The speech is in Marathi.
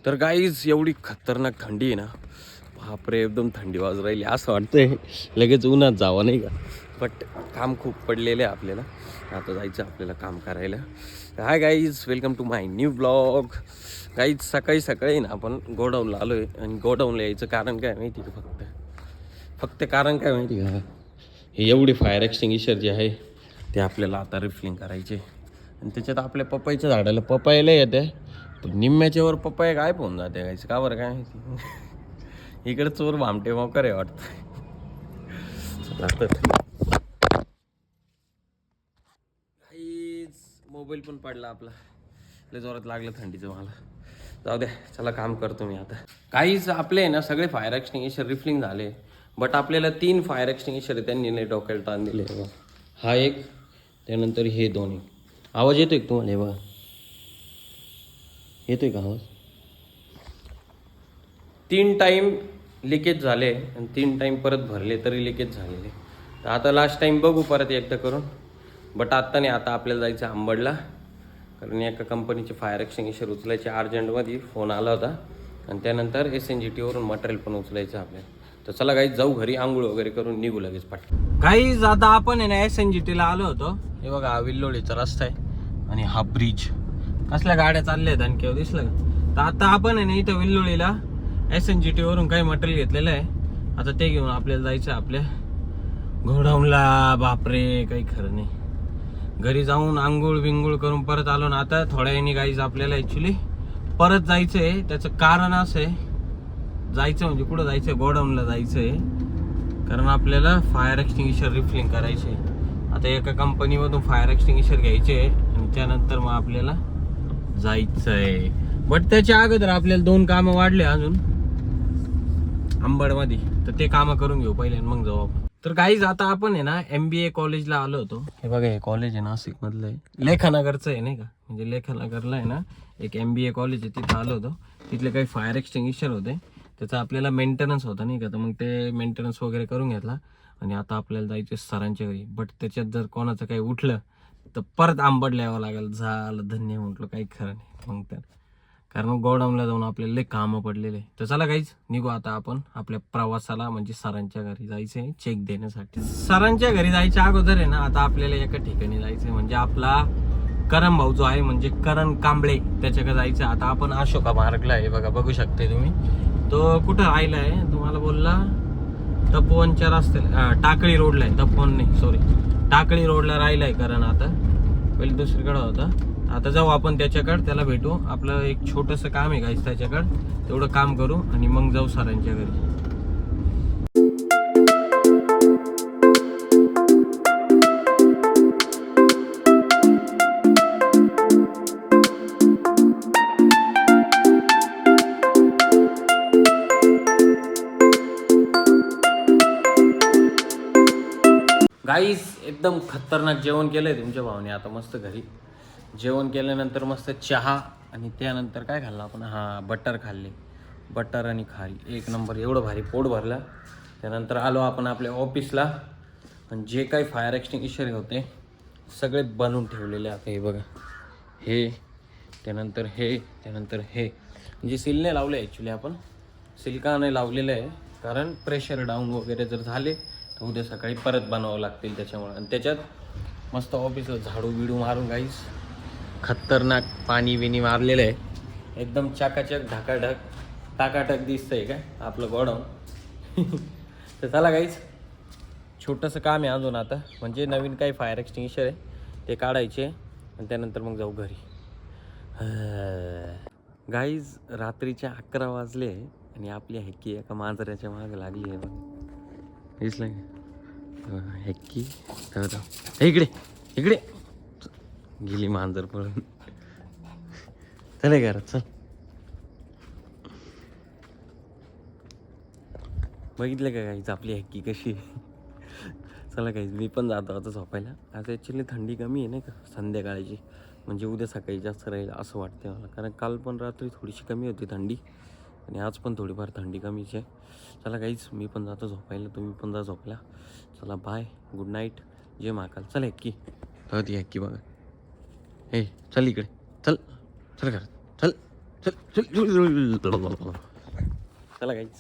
तर गाईज एवढी खतरनाक थंडी आहे ना, बापरे एकदम थंडी वाजू राहिली. असं वाटतंय लगेच उन्हात जावं नाही का. बट काम खूप पडलेलं आहे आपल्याला. आता जायचं आपल्याला काम करायला. Hi guys, welcome to my new blog. Guys सकाळी सकाळी ना आपण गोडाऊनला आलो आहे. आणि गोडाऊनला यायचं कारण काय माहिती का, फक्त कारण काय माहिती का, हे एवढी फायर एक्सटिंग्विशर जे आहे ते आपल्याला आता रिफिलिंग करायचे. आणि त्याच्यात आपल्या पपईच्या झाडाला पपईला येते, पण निम्म्याच्यावर पपई गायब होऊन जाते. गायचं का बरं काय माहिती. इकडे चोर भामटे मोकर आहे वाटतं. काहीच मोबाईल पण पडला आपला, लय जोरात लागलं थंडीचं मला. जाऊ द्या, चला काम करतो मी आता. काहीच आपले ना सगळे फायर एक्सटिंग्विशर रिफिलिंग झाले, बट आपल्याला 3 फायर एक्सटिंग्विशर त्यांनी नाही डोक्याला ताण दिले. हा एक, त्यानंतर हे दोन्ही. आवाज येतोय का तुम्हाला? हे बघा, येतोय का आवाज? 3 टाईम लिकेज झाले आणि 3 टाईम परत भरले तरी लिकेज झालेले. तर आता लास्ट टाईम बघू परत एकदा करून. बट आत्ता नाही, आता आपल्याला जायचं अंबडला, कारण एका कंपनीचे फायर एक्सटिंग्विशर उचलायचे अर्जंटमध्ये फोन आला होता. आणि त्यानंतर SNGT वरून मटेरियल पण उचलायचं आपल्याला. तर चला गाईज जाऊ घरी, आंघोळ वगैरे करून निघू लगेच पाठी. गाईज आता आपण आहे ना SNGTला आलो होतो. हे बघा, हा विल्लोळीचा रस्ता आहे आणि हा ब्रिज. कसल्या गाड्या चालल्या आहेत आणि केव्हा दिसलं का. तर आता आपण आहे ना इथं विल्लोळीला SNGTवरून काही मटेरियल घेतलेलं आहे. आता ते घेऊन आपल्याला जायचं आपल्या गोडाऊनला. बापरे काही खरं नाही. घरी जाऊन आंघोळ बिंगोळ करून परत आलो ना. आता थोड्या वेळाने गाईज आपल्याला ॲक्च्युली परत जायचं आहे. त्याचं कारण असं आहे, जायचं म्हणजे कुठं जायचं आहे, गोडाऊनला जायचं आहे. कारण आपल्याला फायर एक्सटिंग्विशर रिफिलिंग करायचे आहे. आता एका कंपनीमधून फायर एक्सटिंग्विशर घ्यायचे आहे आणि त्यानंतर मग आपल्याला जायचं आहे. बट त्याच्या अगोदर आपल्याला 2 कामं वाढले अजून अंबडमध्ये, तर ते कामं करून घेऊ पहिले आणि मग जाऊ आपण. तर गाईज आता आपण आहे ना MBA कॉलेजला आलो होतो. हे बघा, हे कॉलेज आहे नाशिक मधलं आहे, लेखानगरचं आहे नाही का. म्हणजे लेखानगरला आहे ना एक MBA कॉलेज आहे, तिथं आलो होतो. तिथले काही फायर एक्सटिंग्विशर होते, त्याचा आपल्याला मेंटेनन्स होता नाही का. तर मग ते मेंटेनन्स वगैरे करून घेतला आणि आता आपल्याला जायचं सरांच्या घरी. बट त्याच्यात जर कोणाचं काही उठलं तर परत आंबडला यावं लागेल. झालं धन्य म्हटलं, काही खरं नाही मग तर. कारण गोडाऊनला जाऊन आपल्याला लय कामं पडलेले. तर चला गाईज निघू आता आपण आपल्या प्रवासाला, म्हणजे सरांच्या घरी जायचंय चेक देण्यासाठी. सरांच्या घरी जायच्या अगोदर आहे ना आता आपल्याला एका ठिकाणी जायचंय, म्हणजे आपला करण भाऊ जो आहे, म्हणजे करण कांबळे, त्याच्याकडे जायचं. आता आपण अशोका मार्गला आहे बघा, बघू शकते तुम्ही. तो कुठं राहिला आहे तुम्हाला बोलला, तपोवनच्या रस्त्याला, टाकळी रोडला आहे. तपोवन नाही, सॉरी, टाकळी रोडला राहिला आहे करण. आता पहिले दुसरीकडे होता. आता जाऊ आपण त्याच्याकडे, त्याला भेटू. आपलं एक छोटंसं काम आहे गाईस त्याच्याकडं, तेवढं काम करू आणि मग जाऊ सरांच्या घरी. गाईस एकदम खतरनाक जेवण केलंय तुमच्या भावाने. आता मस्त घरी जेवण केल्यानंतर मस्त चहा आणि त्यानंतर काय खाल्लं आपण, बटर खाल्ले. बटर आणि खारी, एक नंबर, एवढं भारी पोट भरलं. त्यानंतर आलो आपण आपल्या ऑफिसला आणि जे काही फायर एक्सटिंग्विशर होते सगळे बनवून ठेवलेले. आता हे बघा, हे त्यानंतर हे त्यानंतर हे, म्हणजे सील नाही लावले ॲक्च्युली, आपण सील का नाही लावलेलं आहे कारण प्रेशर डाऊन वगैरे जर झाले तर उद्या सकाळी परत बनवावं लागतील त्याच्यामुळे. आणि त्याच्यात मस्त ऑफिसला झाडू बिडू मारून गाईस खतरनाक पाणी बिनी मारलेलं आहे. एकदम चाकाचक ढाकाढक टाकाटक दिसतंय काय आपलं गोडाऊन. तर चला गाईस, छोटंसं काम आहे अजून आता, म्हणजे नवीन काही फायर एक्सटिंग्विशर आहे ते काढायचे आणि त्यानंतर मग जाऊ घरी. गाईज रात्रीचे 11 वाजले आणि आपली हेक्की एका मांजराच्या मागे लागली आहे बघ, दिसलं हेक्की. इकडे इकडे गेली मांजर पळून. चल घरात चल. बघितलं का गाईज आपली हेक्की कशी. चला गाईज मी पण जातो आता झोपायला. आता ॲक्च्युली थंडी कमी आहे नाही का संध्याकाळची, म्हणजे उद्या सकाळी जास्त राहील असं वाटतं मला. कारण काल पण रात्री थोडीशी कमी होती थंडी आणि आज पण थोडीफार थंडी कमीच आहे. चला गाईज मी पण जातो झोपायला, तुम्ही पण जा झोपला. चला बाय, गुड नाईट, जय महाकाल. चल हेक्की, ती हेक्की बघा. हे चल इकडे, चल चल घरात चल चल चल चल चला काहीच